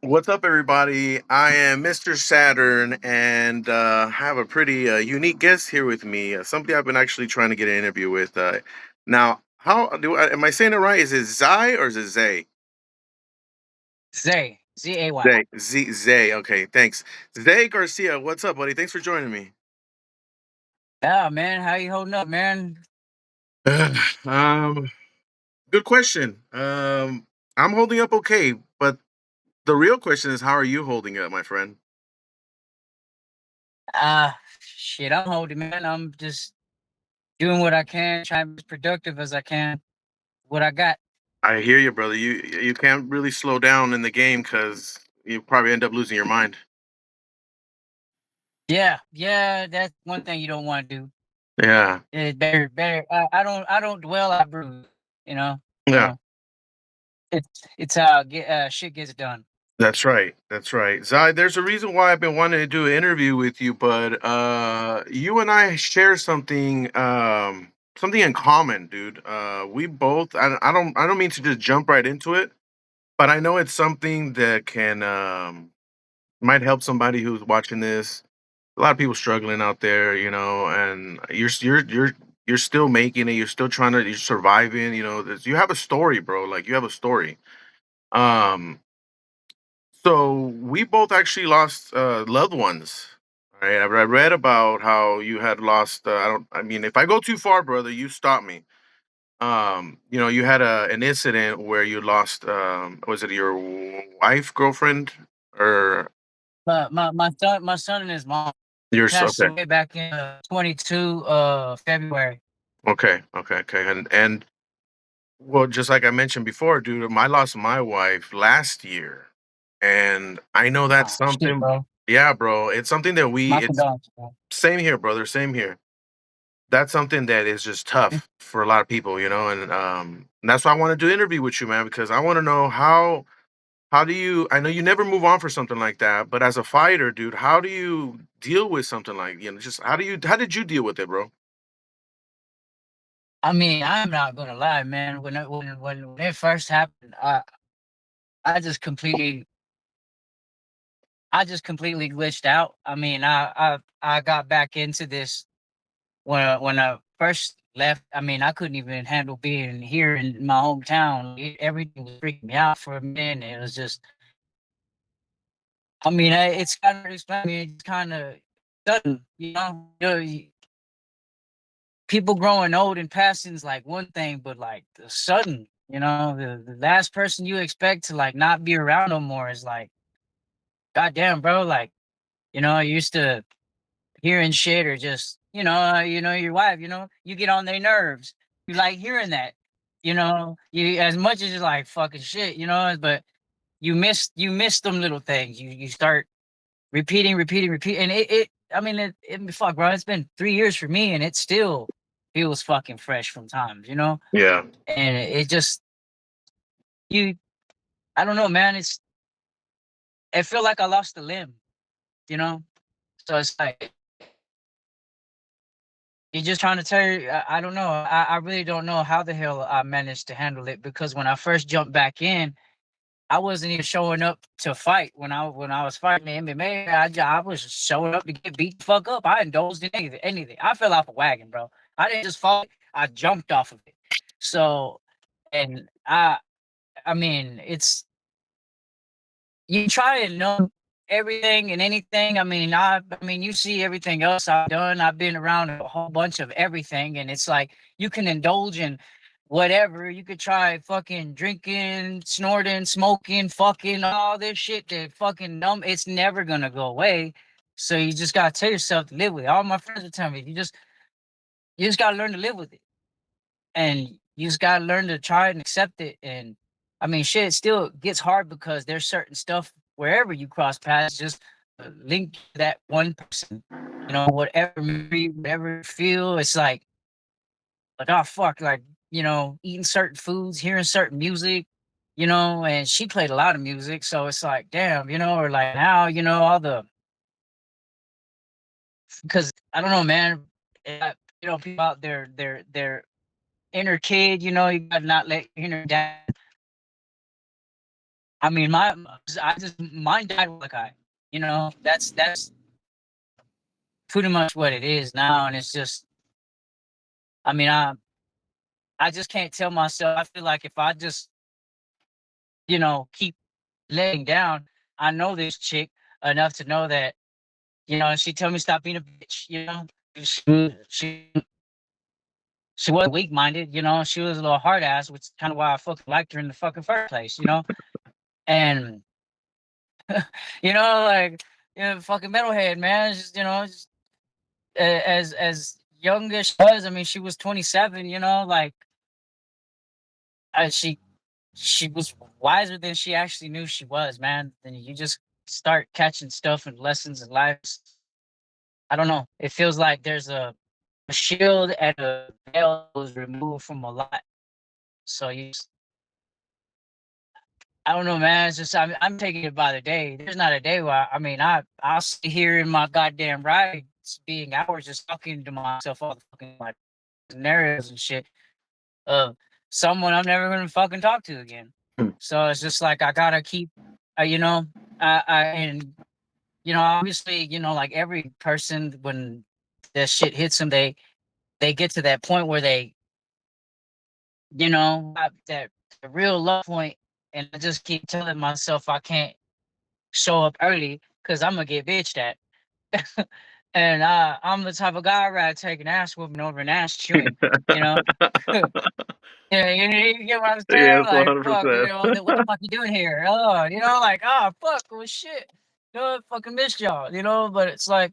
What's up, everybody? I am Mr. Saturn, and have a pretty unique guest here with me. Somebody I've been actually trying to get an interview with. Now, how do I? Am I saying it right? Is it Zay or is it Zay? Zay, Z-A-Y. Zay. Okay, thanks. Zay Garcia. What's up, buddy? Thanks for joining me. Yeah, man, how you holding up, man? um, Good question. I'm holding up okay, but the real question is, how are you holding up, my friend? Shit, I'm holding, man. I'm just doing what I can, trying to be as productive as I can. What I got. I hear you, brother. You can't really slow down in the game because you probably end up losing your mind. Yeah, yeah, that's one thing you don't want to do. Yeah, It's better. I don't dwell. I brew. You know, yeah, so it's how shit gets done. that's right. That's right. Zai, there's a reason why I've been wanting to do an interview with you, but you and I share something in common, dude. We both. I don't mean to just jump right into it, but I know it's something that can might help somebody who's watching this. A lot of people struggling out there, and you're still making it. You're still you're surviving. You have a story, bro. Like you have a story. Um, so we both actually lost loved ones. Right. I read about how you had lost. I don't. I mean, if I go too far, brother, you stop me. You had an incident where you lost. Was it your wife, girlfriend, or My son and his mom yours? passed Okay. away back in 22 February. Okay. Okay. Okay. And well, just like I mentioned before, dude, I lost my wife last year, and I know that's Oh shit, something. bro. Yeah, bro, it's something that My it's condolences, bro. same here, brother. Same here. That's something that is just tough for a lot of people, and that's why I wanted to interview with you, man, because I want to know how do you? I know you never move on for something like that, but as a fighter, dude, how do you deal with something like just how did you deal with it, bro? I mean, I'm not gonna lie, man. When it first happened, I just completely I just completely glitched out. I mean, I got back into this when I first left. I mean, I couldn't even handle being here in my hometown. Everything was freaking me out for a minute. It was just, I mean, it's kind of explain. I mean, it's kind of sudden, people growing old and passing is like one thing, but like the sudden, the last person you expect to like not be around no more is like, goddamn, bro. Like, you used to hearing shit or just, your wife, you get on their nerves. You like hearing that, you as much as it's like fucking shit, but you miss them little things. You start repeating, and it I mean fuck, bro. It's been 3 years for me, and it still feels fucking fresh from times, Yeah. and it just you. I don't know, man. I feel like I lost a limb, you know. So it's like you're just trying to tell you. I don't know. I really don't know how the hell I managed to handle it because when I first jumped back in, I wasn't even showing up to fight. When I was fighting the MMA, I was showing up to get beat the fuck up. I indulged in anything. I fell off a wagon, bro. I didn't just fall. I jumped off of it. So, and I mean, you try and know everything and anything. I mean, you see everything else I've done. I've been around a whole bunch of everything, and it's like you can indulge in whatever. You could try fucking drinking, snorting, smoking, fucking all this shit that fucking numb. It's never gonna go away. So you just gotta tell yourself to live with it. All my friends would tell me, you just gotta learn to live with it, and you just gotta learn to try and accept it. And I mean, shit, it still gets hard because there's certain stuff wherever you cross paths, just link to that one person. Whatever memory, whatever you feel, it's like oh fuck, like eating certain foods, hearing certain music, and she played a lot of music, so it's like damn, or like now, all the because I don't know, man. People out there, their inner kid, you gotta not let your inner dad I mean, I just mine died with a guy. You know, that's pretty much what it is now, and it's just. I mean, I just can't tell myself. I feel like if I just keep letting down, I know this chick enough to know that she told me stop being a bitch. She she wasn't weak minded. She was a little hard ass, which is kind of why I fucking liked her in the fucking first place. And like fucking metalhead man. Just as young as she was. I mean, she was 27. Like she was wiser than she actually knew she was. Man, then you just start catching stuff and lessons in life. I don't know. It feels like there's a shield and a veil was removed from a lot. So I don't know, man. It's just I'm taking it by the day. There's not a day where I'll sit here in my goddamn ride, being hours just talking to myself all the fucking like scenarios and shit of someone I'm never gonna fucking talk to again. Hmm. So it's just like I gotta keep, and obviously, like every person when that shit hits them, they get to that point where they, have that the real low point, and I just keep telling myself I can't show up early because I'm gonna get bitched at. And I'm the type of guy I'd rather take an ass whooping over an ass chewing, you know. Yeah, you get what I'm saying? Yes, Like, fuck, 100%. what the fuck you doing here? Oh, like, fuck, well, shit. I fucking missed y'all, but it's like,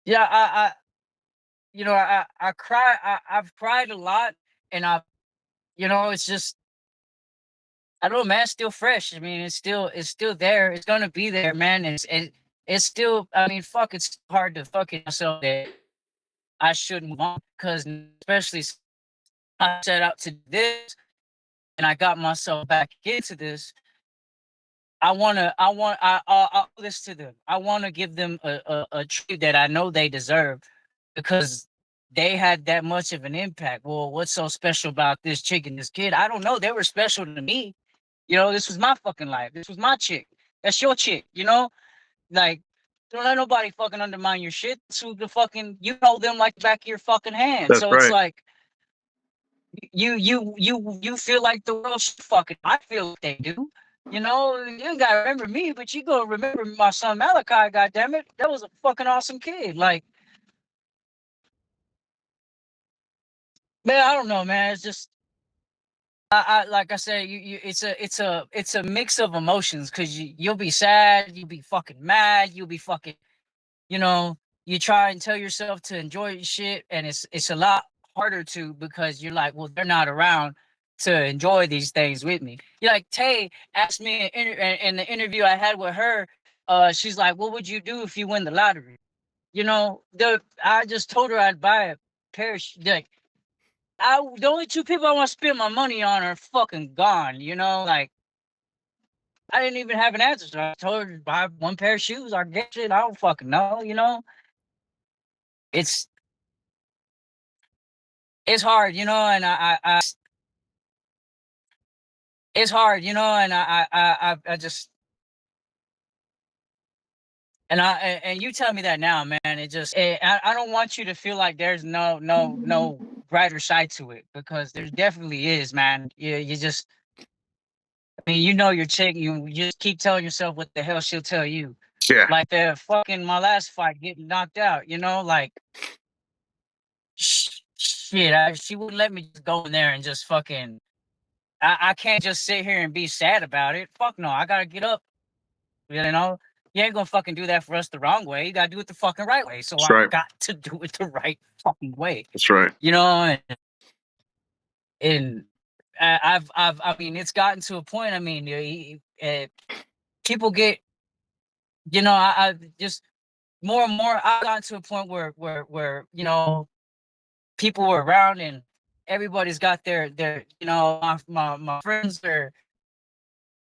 yeah, I cry, I've cried a lot, and it's just, I don't know, man, it's still fresh. I mean, it's still there. It's gonna be there, man. It's still, I mean, fuck, it's hard to fucking myself that I shouldn't want, because especially I set out to do this and I got myself back into this. I owe this to them. I want to give them a treat that I know they deserve, because they had that much of an impact. Well, what's so special about this chick and this kid? I don't know. They were special to me. This was my fucking life. This was my chick. That's your chick. Like, don't let nobody fucking undermine your shit. So the fucking, them like the back of your fucking hand. That's So it's right. like you feel like the world should fucking. I feel like they do. You ain't gotta remember me, but you gonna remember my son Malachi. God damn it, that was a fucking awesome kid. Like, man, I don't know, man. It's just like I said, it's a mix of emotions, because you'll be sad, you'll be fucking mad, you'll be fucking, you know, you try and tell yourself to enjoy your shit, and it's a lot harder to, because you're like, well, they're not around to enjoy these things with me. You're like, Tay asked me in the interview I had with her. She's like, what would you do if you win the lottery? I just told her I'd buy a pair of like, the only two people I want to spend my money on are fucking gone. Like, I didn't even have an answer. So I told her to buy one pair of shoes. I guess it. I don't fucking know. It's it's hard, and it's hard, and I just, and you tell me that now, man. I don't want you to feel like there's no brighter side to it, because there definitely is, man. You just, I mean, your chick. You just keep telling yourself what the hell she'll tell you. Yeah, Like the fucking my last fight getting knocked out. Like, shit. She wouldn't let me just go in there and just fucking. I can't just sit here and be sad about it. Fuck no. I gotta get up. You know, you ain't gonna fucking do that for us the wrong way. You gotta do it the fucking right way. So that's I right. got to do it the right fucking way. That's right. You know, and I mean, it's gotten to a point. I mean, people get, I just more and more. I've gotten to a point where people were around, and everybody's got their my friends are.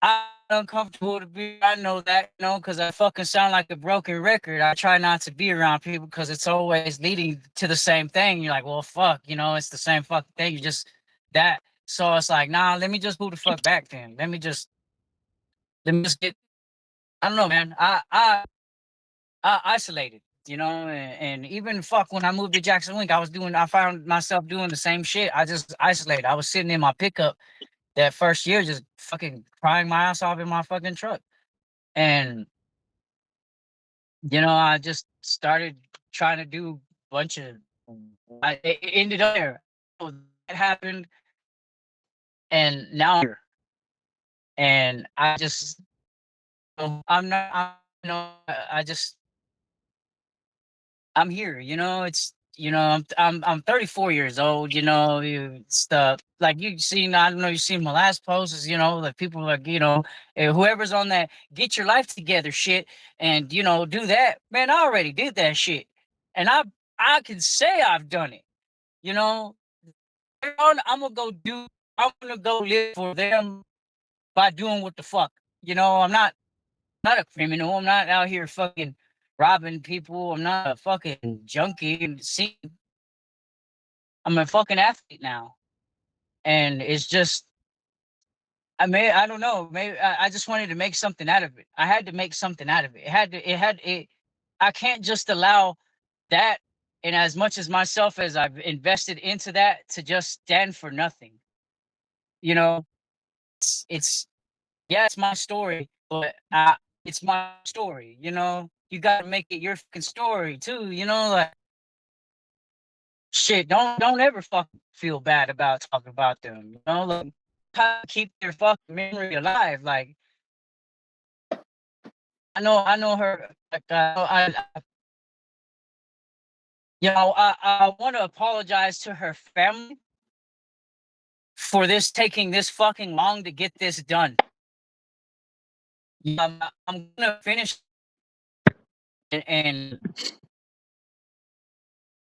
I'm uncomfortable to be. I know that, because I fucking sound like a broken record. I try not to be around people because it's always leading to the same thing. You're like, well, fuck, it's the same fucking thing. You just that. So it's like, nah, let me just move the fuck back then. Let me just. let me just get. I don't know, man. I isolated, and even fuck when I moved to Jackson Link, I found myself doing the same shit. I just isolated. I was sitting in my pickup that first year, just fucking crying my ass off in my fucking truck, and I just started trying to do a bunch of. It ended up there. So that happened, and now I'm here, and I just, I'm not, I just I'm here, it's I'm 34 years old, stuff like you seen, I don't know, you seen my last post is, like people like, whoever's on that get your life together shit and do that. Man, I already did that shit. And I can say I've done it, you know. Later on, I'm gonna go live for them by doing what the fuck. I'm not a criminal. I'm not out here fucking robbing people. I'm not a fucking junkie. And see, I'm a fucking athlete now, and it's just I don't know. Maybe I just wanted to make something out of it. I had to make something out of it. It had to. It had it. I can't just allow that, and as much as myself as I've invested into that, to just stand for nothing. You know, it's yeah, it's my story, but it's my story. You got to make it your fucking story too. Like shit. Don't ever fucking feel bad about talking about them. Like how to keep their fucking memory alive. Like I know her. Like I want to apologize to her family for this taking this fucking long to get this done. I'm gonna finish and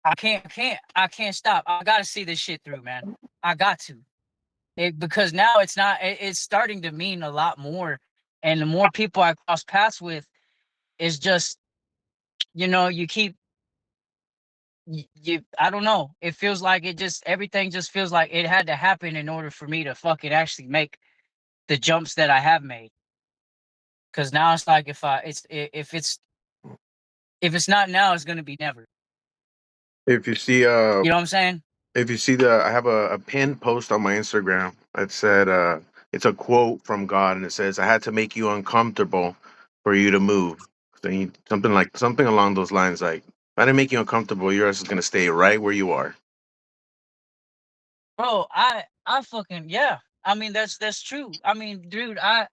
I can't stop. I gotta see this shit through, man. I got to. Because now it's starting to mean a lot more. And the more people I cross paths with, is just, you keep, I don't know. It feels like everything just feels like it had to happen in order for me to fucking actually make the jumps that I have made. Cause now it's like if it's not now, it's gonna be never. If you see You know what I'm saying? if you see I have a pinned post on my Instagram that said it's a quote from God and it says, I had to make you uncomfortable for you to move. Something along those lines, like if I didn't make you uncomfortable, yours is gonna stay right where you are. Bro, I fucking yeah. I mean that's true. I mean, dude, I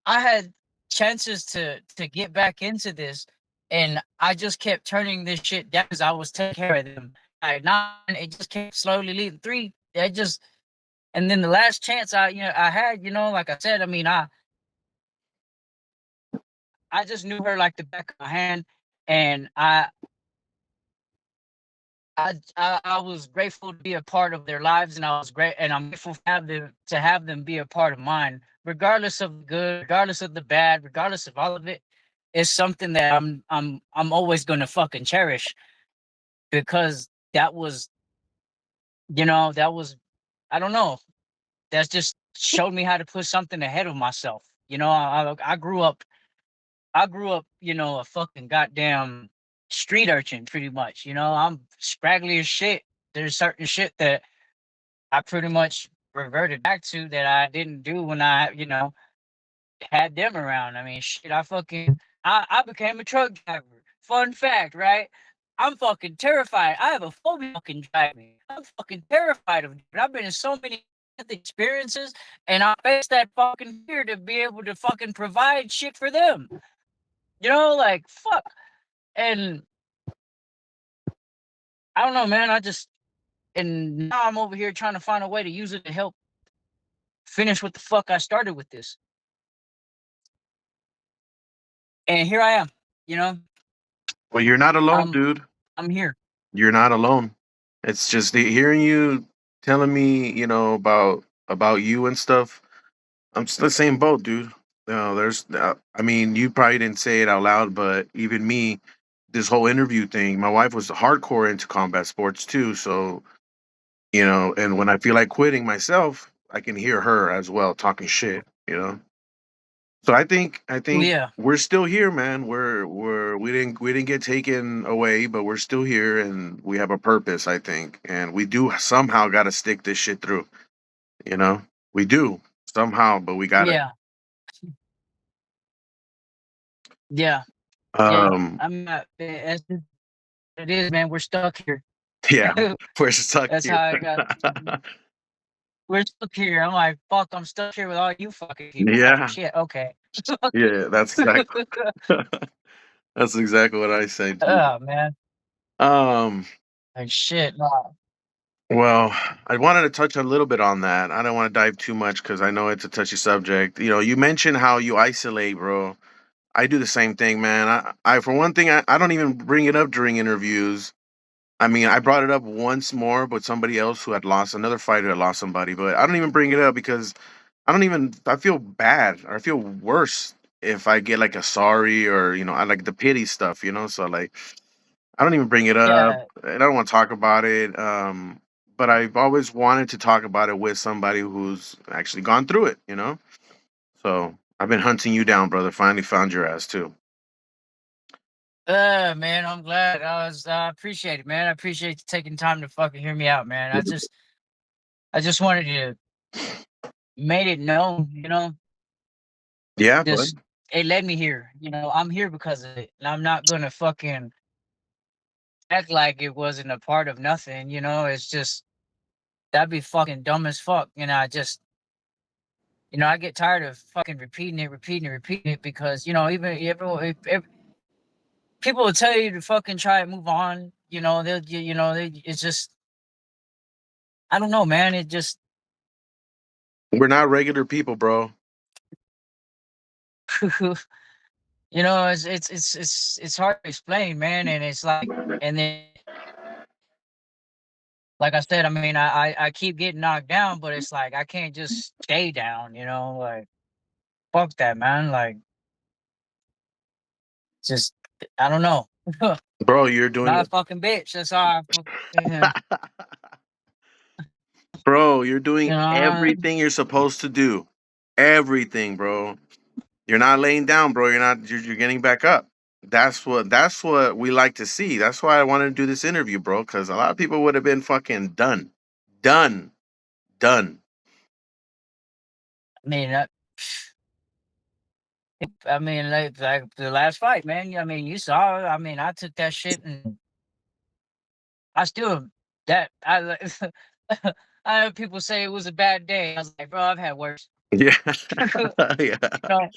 had chances to get back into this, and I just kept turning this shit down because I was taking care of them. It just kept slowly leading. Three, it just, and then the last chance I had, like I said, I mean, I just knew her like the back of my hand, and I was grateful to be a part of their lives, and I was great, and I'm grateful to have them be a part of mine, regardless of the good, regardless of the bad, regardless of all of it. It's something that I'm always gonna fucking cherish because that was I don't know. That's just showed me how to put something ahead of myself. I grew up, a fucking goddamn street urchin pretty much. I'm scraggly as shit. There's certain shit that I pretty much reverted back to that I didn't do when I had them around. I mean, shit, I became a truck driver. Fun fact, right? I'm fucking terrified. I have a phobia of fucking driving. I'm fucking terrified of it. I've been in so many experiences and I face that fucking fear to be able to fucking provide shit for them. Like fuck. And I don't know, man. And now I'm over here trying to find a way to use it to help finish what the fuck I started with this. And here I am. You know, Well, you're not alone, I'm dude. I'm here. You're not alone. It's just hearing you telling me, about you and stuff. I'm just the same boat, dude. I mean, you probably didn't say it out loud, but even me, this whole interview thing, my wife was hardcore into combat sports too. So, and when I feel like quitting myself, I can hear her as well talking shit. So I think Yeah, we're still here, man. We didn't get taken away, but we're still here and we have a purpose, I think. And we do somehow gotta stick this shit through, you know? We do somehow, but we got it. yeah, yeah, yeah. Um I'm not. That's just what it is, man. We're stuck here. yeah, we're stuck That's how here. I got. We're stuck here. I'm like, fuck. I'm stuck here with all you fucking people. Oh Yeah. shit. Okay. Yeah, that's exactly that's exactly what I say too. Oh man. Um Like shit. No. Well, I wanted to touch a little bit on that. I don't want to dive too much because I know it's a touchy subject. You mentioned how you isolate, bro. I do the same thing, man. I for one thing, I don't even bring it up during interviews. I mean, I brought it up once more, but somebody else who had lost another fighter had lost somebody, but I don't even bring it up because I feel bad or I feel worse if I get like a sorry or I like the pity stuff, so like I don't even bring it up, Yeah. and I don't want to talk about it. But I've always wanted to talk about it with somebody who's actually gone through it. So I've been hunting you down, brother. Finally found your ass too. Man, I'm glad. I appreciate it, man. I appreciate you taking time to fucking hear me out, man. I just wanted to made it known, Yeah, just bud. it led me here. I'm here because of it. And I'm not gonna fucking act like it wasn't a part of nothing, it's just that'd be fucking dumb as fuck. I get tired of fucking repeating it because, even everyone if people will tell you to fucking try and move on, it's just I don't know, man. It just We're not regular people, bro. it's hard to explain, man. And it's like, and then, like I said, I mean, I keep getting knocked down, but it's like I can't just stay down, like fuck that, man. Like, just I don't know. Bro, you're doing Not a it. fucking bitch. That's all. Yeah, Bro, you're doing you know. everything you're supposed to do. Everything, bro. You're not laying down, bro. You're getting back up. That's what we like to see. That's why I wanted to do this interview, bro, cuz a lot of people would have been fucking done. Done. Done. I mean, like the last fight, man. I mean, you saw. I mean, I took that shit and I still that I. I heard people say it was a bad day. I was like, bro, I've had worse. Yeah. You Yeah. know,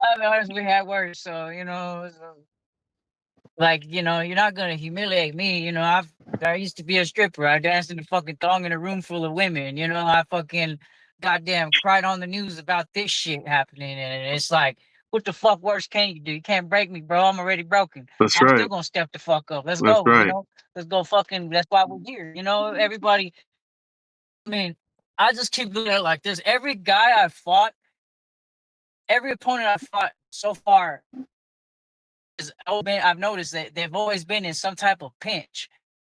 I've honestly had worse. So like, you're not gonna humiliate me. I used to be a stripper. I danced in the fucking thong in a room full of women. I fucking goddamn cried on the news about this shit happening, and it's like, what the fuck worse can you do? You can't break me, bro. I'm already broken. That's I'm still right. gonna step the fuck up. Let's That's go. right. Let's go. Fucking. That's why we're here. Everybody. I mean, I just keep looking at it like this. Every guy I fought, every opponent I fought so far I've noticed that they've always been in some type of pinch,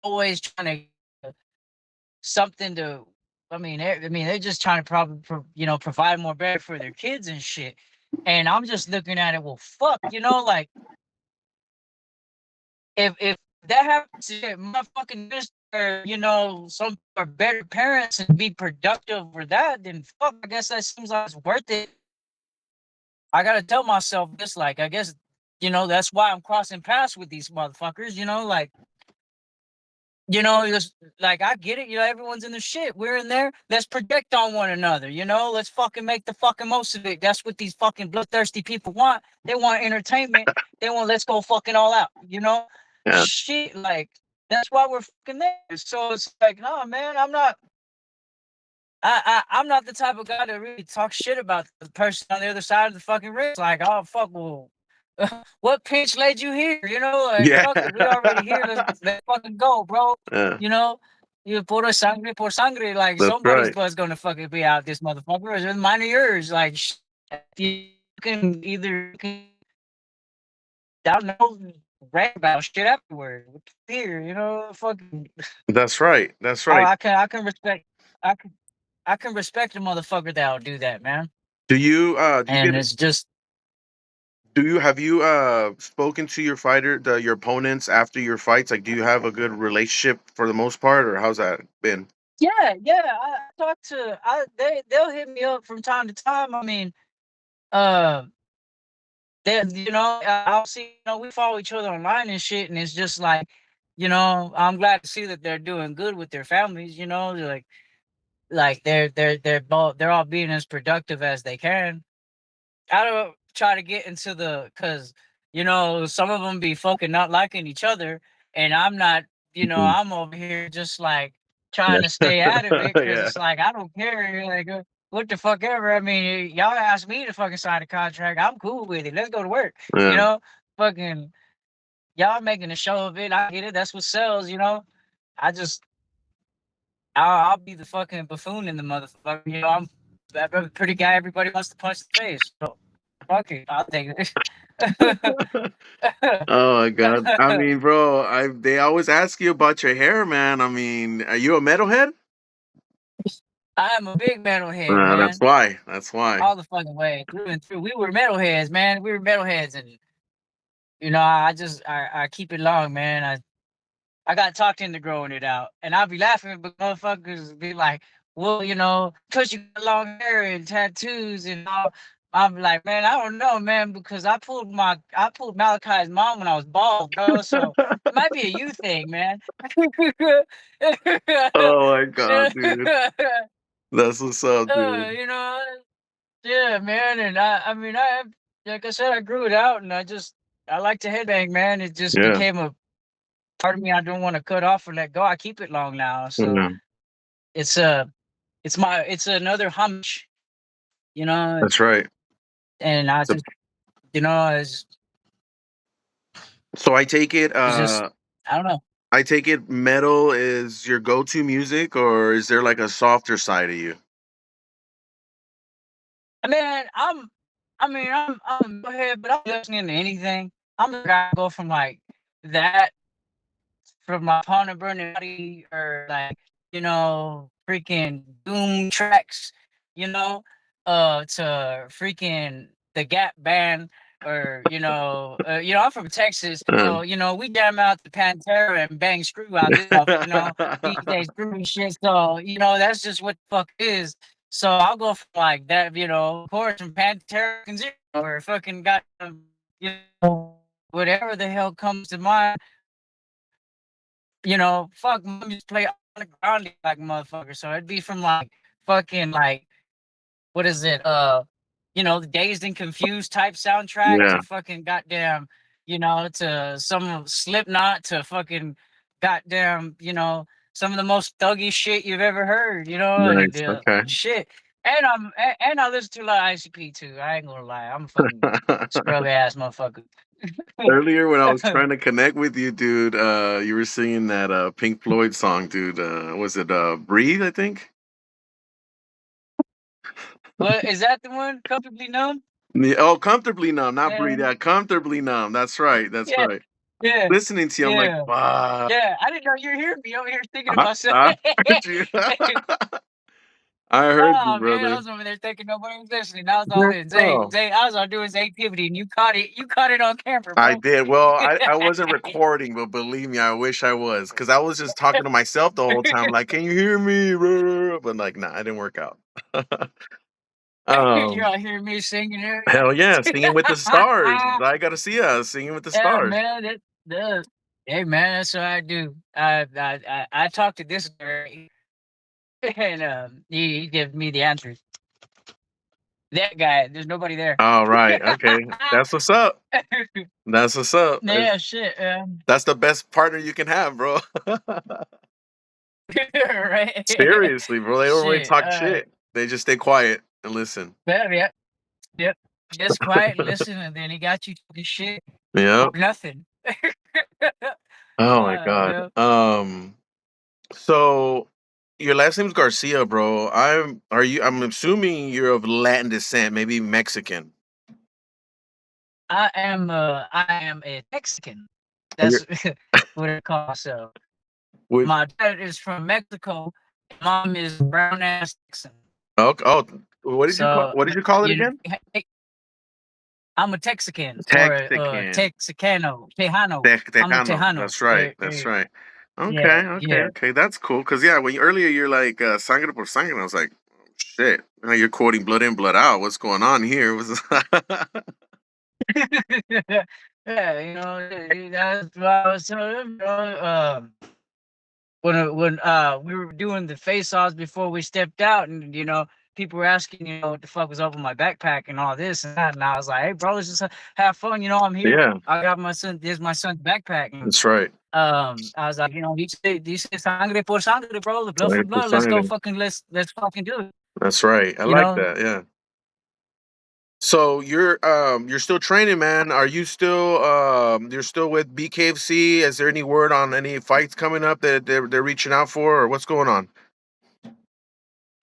always trying to something to. They're just trying to probably provide more better for their kids and shit. And I'm just looking at it. Well, fuck, like if that happens to my fucking sister, some are better parents and be productive for that, then fuck, I guess that seems like it's worth it. I gotta tell myself this, like, I guess, that's why I'm crossing paths with these motherfuckers, like. Just like I get it. Everyone's in the shit. We're in there. Let's project on one another. Let's fucking make the fucking most of it. That's what these fucking bloodthirsty people want. They want entertainment. They want let's go fucking all out. Yeah. Shit. Like that's why we're fucking there. So it's like, no, man, I'm not. I'm not the type of guy to really talk shit about the person on the other side of the fucking ring. It's like, oh fuck, well, what pinch led you here? Like Yeah. fuck it, we already here. Let's fucking go, bro. Yeah. You know, you puro sangre por sangre. Like That's somebody's right. blood's gonna fucking be out this motherfucker. It's mine or yours. Like if you can either I don't know rant about shit afterward. Here, fucking. That's right. That's right. I can respect. I can respect a motherfucker that'll do that, man. Do you and get it's just do you have you spoken to your fighter your opponents after your fights? Like, do you have a good relationship for the most part, or how's that been? yeah, yeah. I talk to they'll hit me up from time to time. I mean, uh, I'll see, we follow each other online and shit, and it's just like, I'm glad to see that they're doing good with their families. They're like they're all being as productive as they can. I don't try to get into cause some of them be fucking not liking each other, and I'm not, Mhm. I'm over here just like trying to Yeah. stay out of it, cause Yeah. it's like I don't care, like what the fuck ever. I mean, y'all asked me to fucking sign a contract. I'm cool with it. Let's go to work. You Yeah. know, fucking y'all making a show of it. I get it. That's what sells. I just I'll be the fucking buffoon in the motherfucker. I'm a pretty guy. Everybody wants to punch the face. So fuck it. I'll take it. Oh my god. I mean, bro, I they always ask you about your hair, man. I mean, are you a metalhead? I am a big metalhead, That's man. why. That's why. All the fucking way, through and through. We were metalheads, man. We were metalheads, and I keep it long, man. I got talked into growing it out, and I'll be laughing, but motherfuckers be like, "Well, because you got long hair and tattoos and all." I'm like, man, I don't know, man, because I pulled Malachi's mom when I was bald, bro. So it might be a you thing, man. Oh my god, dude. That's what's up, uh, dude. you know, yeah, man, and I mean, like I said, I grew it out, and I like to headbang, man. It just Yeah. became a part of me I don't want to cut off or let go. I keep it long now, so Yeah. it's a it's another homage, you know, That's right. and I So just you know so I take it it's just I don't know. metal is your go-to music, or is there like a softer side of you? I mean, I'm a metalhead, but I'm listening to anything. I'm the guy to go from like that from my opponent burning body or like freaking doom tracks, to freaking the Gap band or I'm from Texas, Uh. so we jam out the Pantera and bang screw out this DJ screw and shit. So that's just what the fuck it is. So I'll go from like that, of course, from Pantera and Zero or fucking got whatever the hell comes to mind. Fuck, mom used to play on the ground like a motherfucker. So it'd be from like fucking like what is it? The Dazed and Confused type soundtrack Yeah. to fucking goddamn, to some of Slipknot to fucking goddamn, some of the most thuggy shit you've ever heard. And Nice. Okay. shit. And I listen to a lot of ICP too. I ain't gonna lie, I'm a fucking scrub ass motherfucker. Earlier when I was trying to connect with you, dude, you were singing that Pink Floyd song, dude. Was it Breathe, I think? But is that the one comfortably numb? Oh, Comfortably Numb, not Breathe. Yeah, Yeah, Comfortably Numb. That's right. That's yeah, right. yeah, Listening to you, I'm like, yeah. fuck. Yeah, I didn't know you were hearing me over here thinking to myself. I heard you. I heard you, Oh man, I brother. was over there thinking nobody was listening. I was all in Oh. Zay. I was all doing Zay activity, and you caught it. You caught it on camera, I bro. did. Well, I wasn't recording, but believe me, I wish I was. Because I was just talking to myself the whole time, like, can you hear me? But like, nah, it didn't work out. You're um, all hearing me singing here. Hell yeah, Singing with the Stars. I gotta see us Singing with the Yeah, Stars. man. Hey, man, that's what I do. I talked to this guy, and he gives me the answers. That guy, there's nobody there. All right, okay, that's what's up. That's what's up. Yeah, shit. That's the best partner you can have, bro. Right. Seriously, bro. They don't really Shit. talk shit. They just stay quiet and listen. Yeah. Yep. Just quiet and listen, and then he got you talking shit Yeah. or nothing. Oh my god. Yeah. So your last name's Garcia, bro. I'm assuming you're of Latin descent, maybe Mexican. I am a Mexican. Are you That's what I call myself. would My dad is from Mexico. Mom is brown ass Texan. oh, oh So, what did you call it you know, again? I'm a Texican or a Texican. Texicano, Tejano. I'm a Tejano. Tejano. That's right. That's right. Okay, okay, Yeah. okay. That's cool. Because yeah, when earlier you're like sangre por sangre, I was like, oh, shit. Now you're quoting blood in, blood out. What's going on here? Yeah, that's what I was telling them, when we were doing the face-offs before we stepped out, and, people were asking, what the fuck was up with my backpack and all this and that, and I was like, "Hey, bro, let's just have fun, I'm here. Yeah, I got my son There's my son's backpack," and, that's right. I was like, he said sangre por sangre, bro, the blood for Sangre por blood, sangre. let's fucking do it, That's right. I you like know? that. Yeah. So you're still training, man. Are you still you're still with BKFC? Is there any word on any fights coming up that they're reaching out for, or what's going on?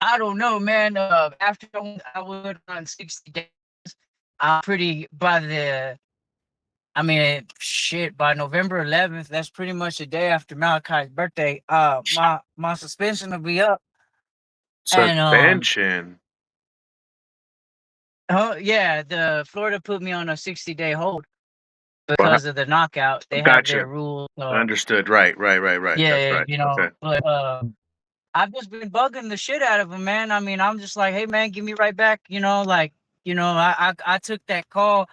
I don't know, man. After I went on 60 days, I'm pretty by the I mean, shit, by November 11th, that's pretty much the day after Malachi's birthday. My suspension will be up, and Suspension. oh yeah, the Florida put me on a 60-day hold Well, because of the knockout. They have gotcha. their rules, so Understood. Right. Right. Right. Right. That's yeah, right. Okay. but I've just been bugging the shit out of him, man. I mean, I'm just like, hey, man, give me right back. Like, I took that call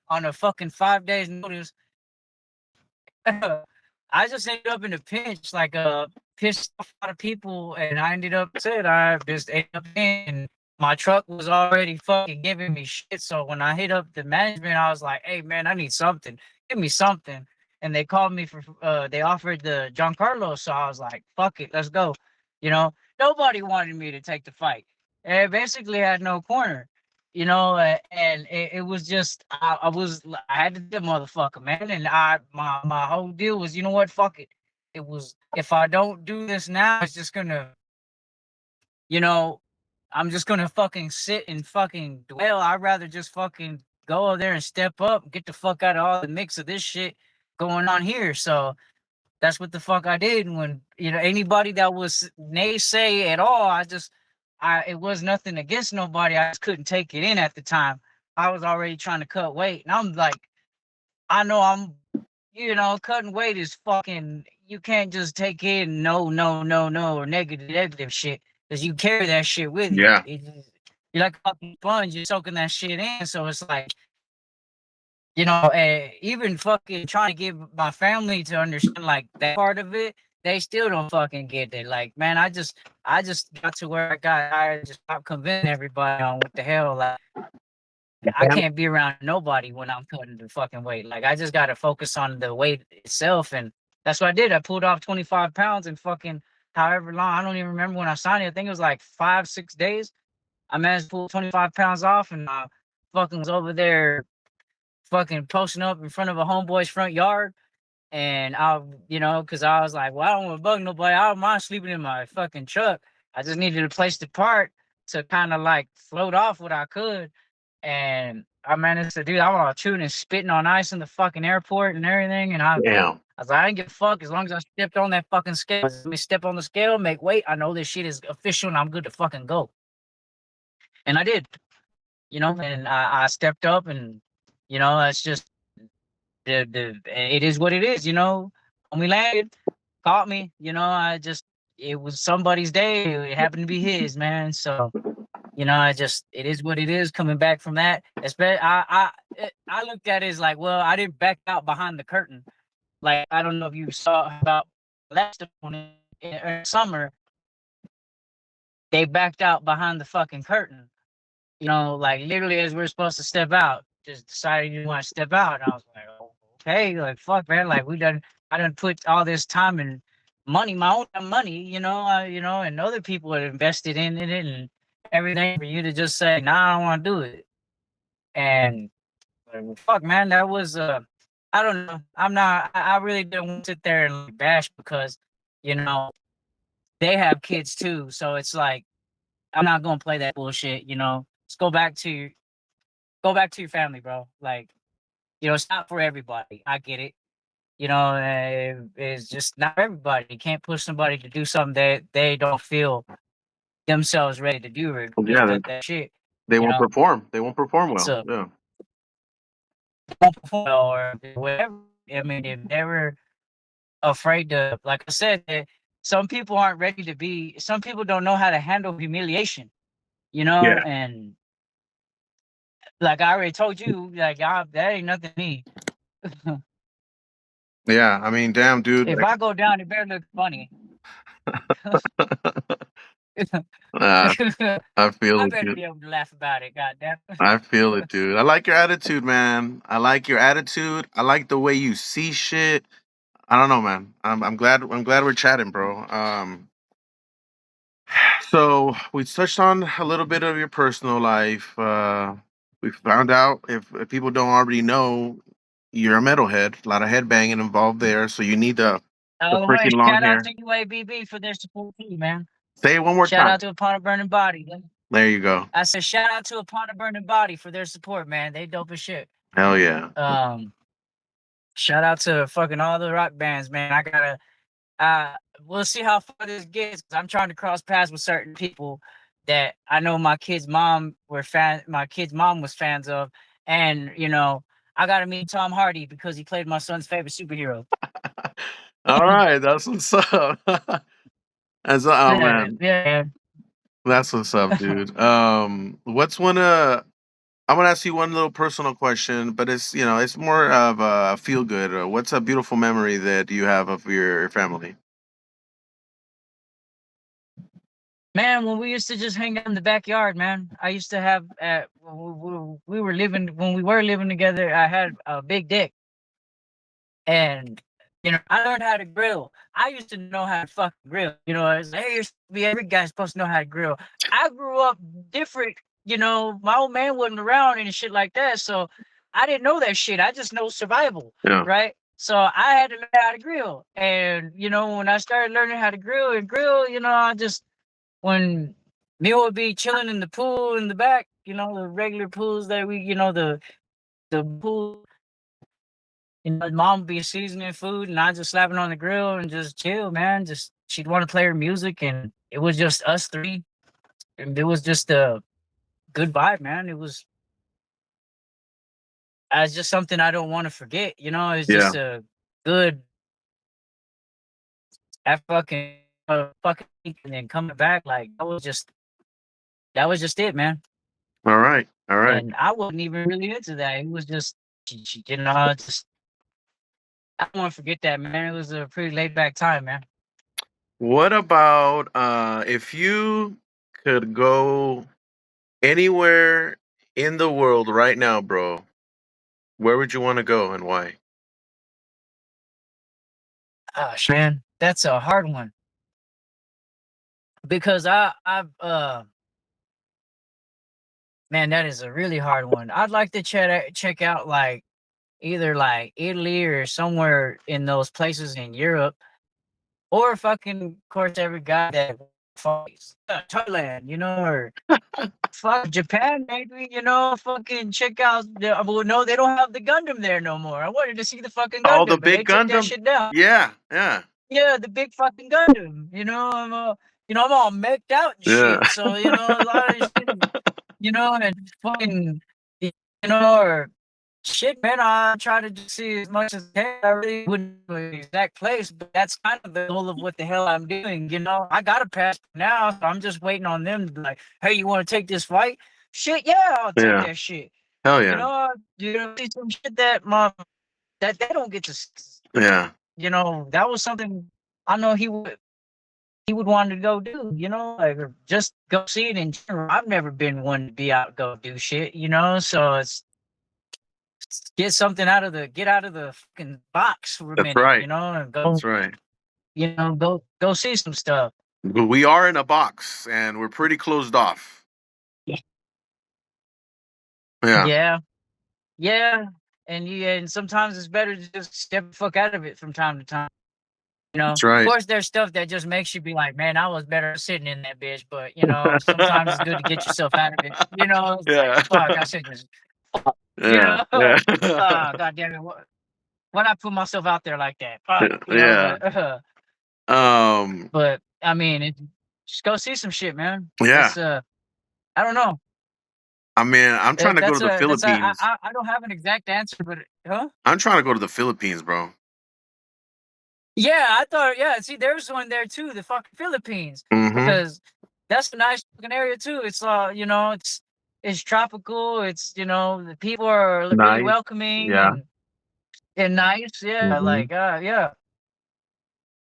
on a fucking 5 days notice. I just ended up in a pinch, like pissed off a lot of people, and I ended up said I just ended up in. My truck was already fucking giving me shit. So when I hit up the management, I was like, "Hey man, I need something. Give me something." And they called me for they offered the Giancarlo, so I was like, "Fuck it, let's go." Nobody wanted me to take the fight. And it basically had no corner. And it was just I had to do motherfucker, man, and my whole deal was, you know what, fuck it. It was if I don't do this now, it's just gonna, you know, I'm just gonna fucking sit and fucking dwell. I'd rather just fucking go over there and step up, get the fuck out of all the mix of this shit going on here. So that's what the fuck I did. When anybody that was naysay at all, it was nothing against nobody. I just couldn't take it in at the time. I was already trying to cut weight, and I'm like, I know cutting weight is fucking. You can't just take in no, no, no, no, or negative shit, because you carry that shit with you. Yeah. You're like a fucking sponge. You're soaking that shit in. So it's like, even fucking trying to get my family to understand like that part of it, they still don't fucking get it. Like, man, I just got to where I just stopped convincing everybody on what the hell. Like, I Damn. can't be around nobody when I'm cutting the fucking weight. Like, I just gotta focus on the weight itself, and that's what I did. I pulled off 25 pounds in fucking however long. I don't even remember when I signed it. I think it was like 5, 6 days. I managed to pull 25 pounds off, and I fucking was over there fucking posting up in front of a homeboy's front yard. And because I was like, well, I don't want to bug nobody. I don't mind sleeping in my fucking truck. I just needed a place to park to kind of like float off what I could. And I managed to do that. I was chewing and spitting on ice in the fucking airport and everything. And Damn. I was like, I didn't give a fuck as long as I stepped on that fucking scale. Let me step on the scale, make weight. I know this shit is official and I'm good to fucking go. And I did, and I stepped up, and, that's just it is what it is, When we landed, caught me, it was somebody's day. It happened to be his, man. So, it is what it is coming back from that. Especially, I looked at it as like, well, I didn't back out behind the curtain. Like, I don't know if you saw about last one in summer, they backed out behind the fucking curtain. Like literally as we're supposed to step out, just decided you want to step out. And I was like, oh, okay, like fuck, man, like I done put all this time and money, my own money, and other people had invested in it and everything for you to just say, nah, I don't want to do it. And like, well, fuck, man, that was I don't know. I really didn't want to sit there and like, bash because, you know, they have kids too. So it's like I'm not gonna play that bullshit, Let's go back to your family, bro. Like, it's not for everybody. I get it. It's just not for everybody. You can't push somebody to do something that they don't feel themselves ready to do Well, regardless yeah, of that shit. they You won't know, perform. They won't perform well. so Yeah. or whatever. I mean, if they're afraid to, like I said, that some people aren't ready to be. Some people don't know how to handle humiliation. You know, Yeah. and like I already told you, like that ain't nothing to me. Yeah. I mean, damn, dude. If I go down, it better look funny. uh, I feel I it, better dude. be able to laugh about it. Goddamn. I feel it, dude. I like your attitude, man. I like your attitude. I like the way you see shit. I don't know, man. I'm glad. I'm glad we're chatting, bro. So we touched on a little bit of your personal life. We found out if people don't already know, you're a metalhead. A lot of headbanging involved there. So you need the Oh, hey, freaking long shout out hair. to UABB for their support too, man. Say it one more Shout out time. to Upon a Burning Body. There you go. I said shout out to Upon a Burning Body for their support, man. They dope as shit. Hell yeah. Um, Shout out to fucking all the rock bands, man. I gotta uh we'll see how far this gets. 'Cause I'm trying to cross paths with certain people that I know my kid's mom was fans of. And I gotta meet Tom Hardy because he played my son's favorite superhero. All right, that's what's up. That's oh Yeah, man, yeah. that's what's up, dude. What's one I'm gonna ask you one little personal question, but it's more of a feel good. What's a beautiful memory that you have of your family? Man, when we used to just hang out in the backyard, man. I used to have when we were living together, I had a big dick. And I learned how to grill. I used to know how to fucking grill. It's like, hey, every guy's supposed to know how to grill. I grew up different. My old man wasn't around and shit like that, so I didn't know that shit. I just know survival, Yeah, right? So I had to learn how to grill. And when I started learning how to grill, I just when me would be chilling in the pool in the back, the regular pools that the pool mom would be seasoning food and I just slap it on the grill and just chill, man. Just she'd want to play her music and it was just us three. And it was just a good vibe, man. It's just something I don't want to forget, it's yeah. just a good fucking fucking week and then coming back, like that was just it, man. All right, all right. And I wasn't even really into that. It was just just I don't want to forget that, man. It was a pretty laid back time, man. What about if you could go anywhere in the world right now, bro? Where would you want to go and why? Gosh, man, that's a hard one because I've man, that is a really hard one. I'd like to check out like either like Italy or somewhere in those places in Europe, or fucking, of course, every guy that fucks Thailand, or fuck Japan, maybe, fucking check out. Well, no, they don't have the Gundam there no more. I wanted to see the fucking Oh, the Gundam, but they big took that Gundam. shit down. Yeah, yeah, Yeah, the big fucking Gundam. I'm all mech'd out and yeah. shit. So a lot of this shit, and fucking, or shit, man. I try to just see as much as I can. I really wouldn't know the exact place, but that's kind of the goal of what the hell I'm doing. I got a passport now, so I'm just waiting on them to be like, hey, you want to take this flight? Shit, yeah, I'll take Yeah. that shit. Hell yeah. See some shit that they don't get to. Yeah. That was something I know he would want to go do, like or just go see it in general. I've never been one to be out go do shit, so get out of the fucking box for a That's minute, right. and That's right. go see some stuff. But we are in a box and we're pretty closed off. Yeah. Yeah. Yeah. Yeah. And sometimes it's better to just step the fuck out of it from time to time. That's Of right. course, there's stuff that just makes you be like, "Man, I was better sitting in that bitch." But sometimes it's good to get yourself out of it. It's like, Yeah. "Fuck, I should just," you Yeah. know, Yeah. God damn it, why not put myself out there like that? Fuck, Yeah. Um but I mean, Just go see some shit, man. Yeah. It's I don't know. I mean, I'm trying to go to the That's a Philippines. I don't have an exact answer, but huh? I'm trying to go to the Philippines, bro. Yeah, I thought yeah, see there's one there too, the fucking Philippines. Mhm. Because that's a nice fucking area too. It's it's tropical, the people are really Nice. welcoming Yeah. and nice. Yeah, Mhm. like yeah.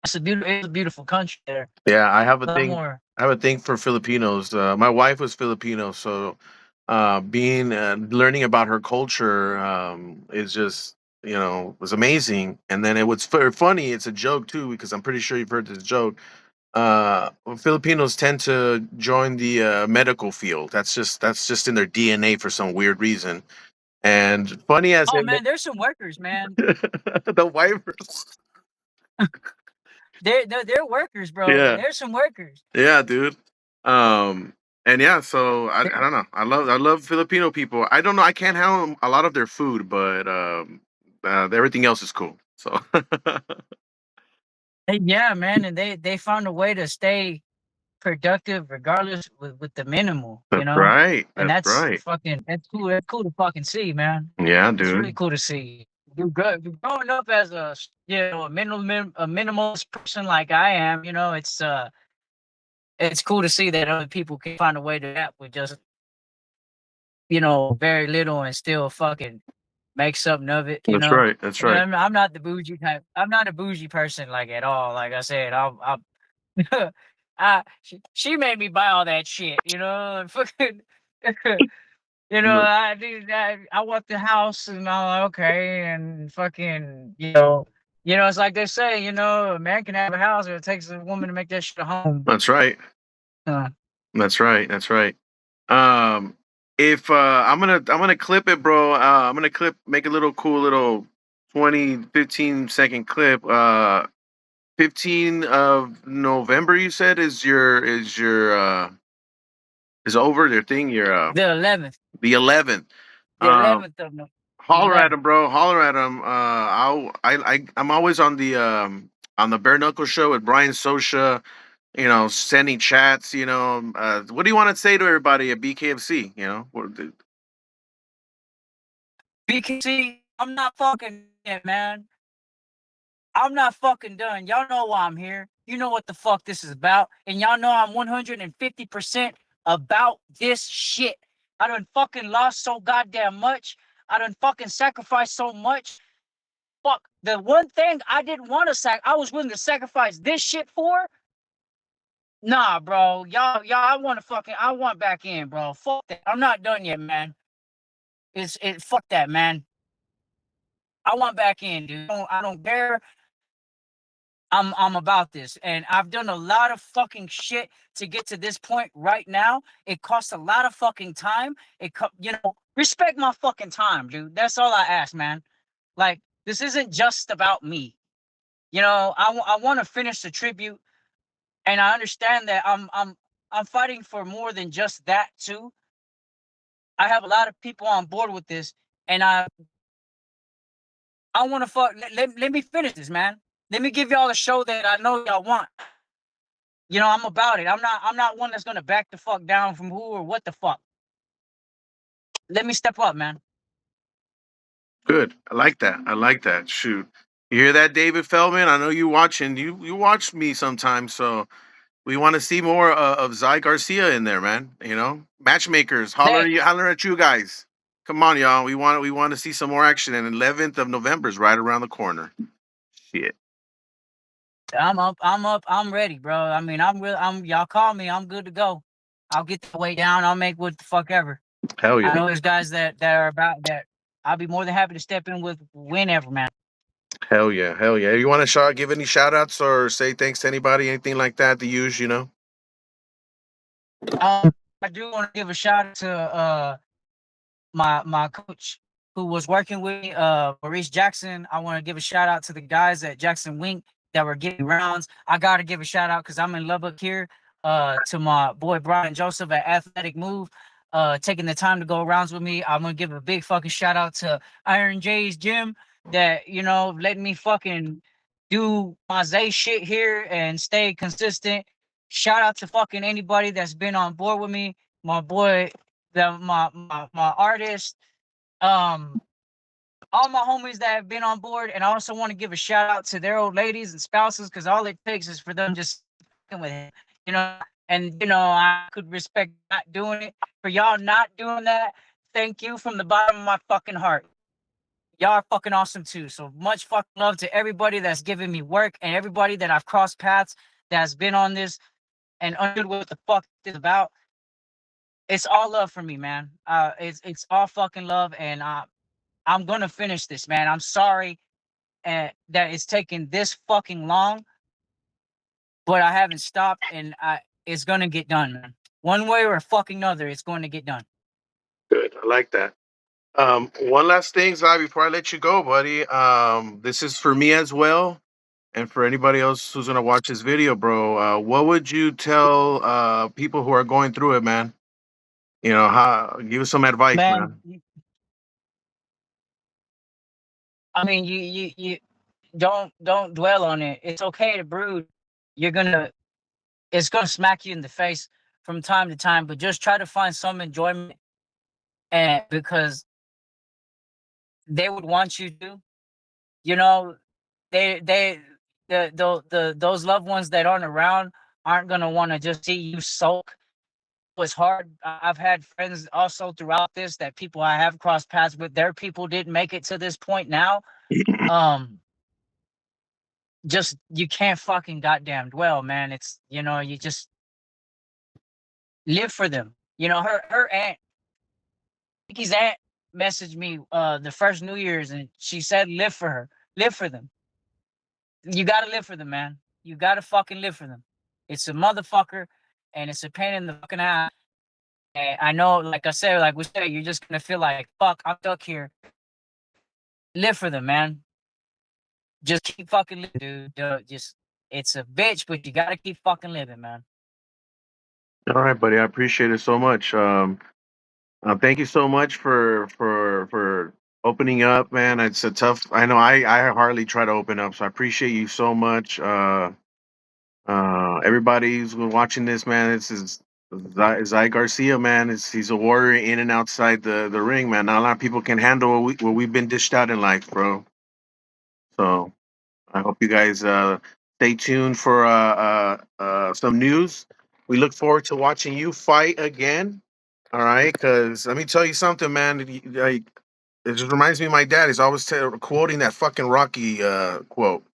It's a beautiful country there. Yeah, A lot more. I have a thing for Filipinos. My wife was Filipino, so being learning about her culture is just was amazing. And then it was funny. It's a joke too because I'm pretty sure you've heard this joke. Filipinos tend to join the medical field. That's just in their DNA for some weird reason. And funny as Oh it, man, there's some workers, man. the wipers. They're workers, bro. Yeah. There's some workers. Yeah, dude. Um, and yeah, so I don't know. I love Filipino people. I don't know. I can't handle a lot of their food, but everything else is cool. So Yeah, man, and they found a way to stay productive regardless with the minimal, that's right. and That's right. that's cool. That's cool to fucking see, man. Yeah, It's really dude. cool to see. You good growing up as a minimalist person like I am. It's cool to see that other people can find a way to adapt with just very little and still fucking make something of it. That's right. That's right. I'm not the bougie type. I'm not a bougie person like at all. Like I said, she made me buy all that shit. And fucking. Mm, I want the house and all okay and fucking it's like they say, a man can have a house, but it takes a woman to make that shit a home. that's right. Uh, That's right. That's right. Um, if I'm gonna clip it, bro. I'm gonna make a little cool little 20-15 second clip. 15 of November, you said is over your thing. Your the 11th, the 11th. the Um, 11th of no, the holler at 11th. him, bro. Holler at him. I'm always on the Bare Knuckle show with Brian Sosha. Sending chats. What do you want to say to everybody at BKFC? BKC, I'm not fucking yet, man. I'm not fucking done. Y'all know why I'm here. You know what the fuck this is about. And y'all know I'm 150% about this shit. I done fucking lost so goddamn much. I done fucking sacrificed so much. Fuck. The one thing I didn't want to I was willing to sacrifice this shit for. Nah, bro. I want to I want back in, bro. Fuck that. I'm not done yet, man. Fuck that, man. I want back in, dude. I don't care. I'm about this, and I've done a lot of fucking shit to get to this point right now. It costs a lot of fucking time. Respect my fucking time, dude. That's all I ask, man. Like, this isn't just about me. I want to finish the tribute, and I understand that I'm fighting for more than just that too. I have a lot of people on board with this, and I want to let me finish this, man. Let me give y'all the show that I know y'all want. I'm about it. I'm not one that's gonna back the fuck down from who or what the fuck. Let me step up, man. Good. I like that. I like that. Shoot. You hear that, David Feldman? I know you watching. You watch me sometimes, so we want to see more of Zay Garcia in there, man. Matchmakers, Hey, holler at you guys. Come on, y'all. We want to see some more action. And 11th of November is right around the corner. Shit. I'm up. I'm up. I'm ready, bro. I mean, I'm real. Y'all call me. I'm good to go. I'll get the way down. I'll make what the fuck ever. Hell I yeah. know there's guys that are about that. I'll be more than happy to step in with whenever, man. Hell yeah. Hell yeah. You want to give any shout outs or say thanks to anybody, anything like that, the use? I do want to give a shout out to my coach who was working with me, Maurice Jackson. I want to give a shout out to the guys at Jackson Wink that were getting rounds. I gotta give a shout out because I'm in Lubbock here. To my boy Brian Joseph at Athletic Move, taking the time to go rounds with me. I'm gonna give a big fucking shout out to Iron J's gym that letting me fucking do my Zay shit here and stay consistent. Shout out to fucking anybody that's been on board with me. My boy, my artist, um, all my homies that have been on board, and I also want to give a shout out to their old ladies and spouses because all it takes is for them just fucking with him, you know. And I could respect not doing it. For y'all not doing that, thank you from the bottom of my fucking heart. Y'all are fucking awesome too. So much fucking love to everybody that's giving me work and everybody that I've crossed paths that's been on this and understood what the fuck it's about. It's all love for me, man. It's all fucking love, and I'm gonna finish this, man. I'm sorry that it's taken this fucking long, but I haven't stopped, and it's gonna get done, man. One way or fucking another, it's going to get done. Good. I like that. One last thing, Zai, before I let you go, buddy. This is for me as well, and for anybody else who's gonna watch this video, bro. What would you tell people who are going through it, man? How give us some advice, Man, man. I mean, you don't dwell on it. It's okay to brood. You're gonna it's gonna smack you in the face from time to time, but just try to find some enjoyment, and because they would want you to, you know, they those loved ones that aren't around aren't gonna want to just see you sulk. It's hard. I've had friends also throughout this that people I have crossed paths with. Their people didn't make it to this point now. Um, just you can't fucking goddamn dwell, man. It's you just live for them. Her aunt, Nikki's aunt, messaged me the first New Year's, and she said, "Live for her, live for them. You gotta live for them, man. You gotta fucking live for them. It's a motherfucker, and it's a pain in the fucking ass. And I know, like I said, like we said, you're just gonna feel like fuck. I'm stuck here. Live for them, man. Just keep fucking living, dude. Just it's a bitch, but you gotta keep fucking living, man." All right, buddy. I appreciate it so much. Thank you so much for opening up, man. It's a tough. I know I hardly try to open up, so I appreciate you so much. Everybody who's been watching this, man. This is Zay Garcia, man. He's a warrior in and outside the ring, man. Not a lot of people can handle what we've been dished out in life, bro. So I hope you guys stay tuned for some news. We look forward to watching you fight again. All right, because let me tell you something, man. It just reminds me of my dad. He's always quoting that fucking Rocky quote.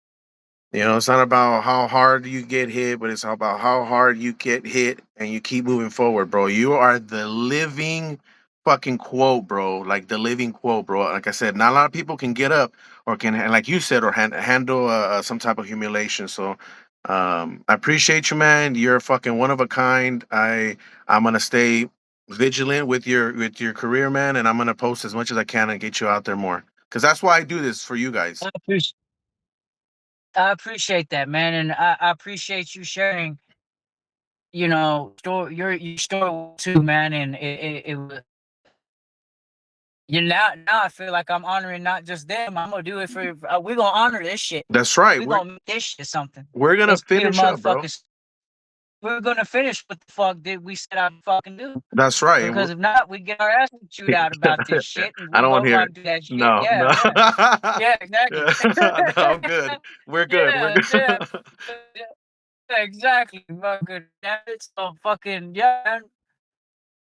It's not about how hard you get hit, but it's about how hard you get hit and you keep moving forward, bro. You are the living fucking quote, bro. Like the living quote, bro. Like I said, not a lot of people can get up or can, like you said, or handle some type of humiliation. So, I appreciate you, man. You're fucking one of a kind. I'm gonna stay vigilant with your career, man, and I'm gonna post as much as I can and get you out there more. Because that's why I do this for you guys. I appreciate, I appreciate that, man, and I appreciate you sharing. Your story too, man, and it was. Now I feel like I'm honoring not just them. I'm gonna do it for. We're gonna honor this shit. That's right. We're gonna make this shit something. We're gonna It's gonna be a finish up, bro. motherfucker. We're gonna finish what the fuck did we set out to fucking do. That's right. And Because if not, we get our ass chewed out about this shit, and I we don't want don't to hear want it. to do that shit. No, Yeah, no. yeah, yeah, exactly. No, I'm good. We're good. We're Yeah, yeah, good. yeah, exactly. Fucking, yeah, it's so fucking yeah. Man.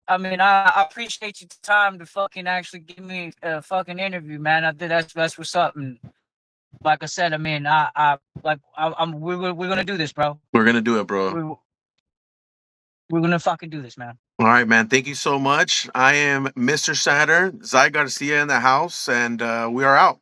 I mean, I appreciate your time to fucking actually give me a fucking interview, man. I think that's what's up. And like I said, I mean, I'm we're gonna do this, bro. We're gonna do it, bro. We're we're gonna fucking do this, man. All right, man. Thank you so much. I am Mr. Saturn, Zay Garcia in the house, and we are out.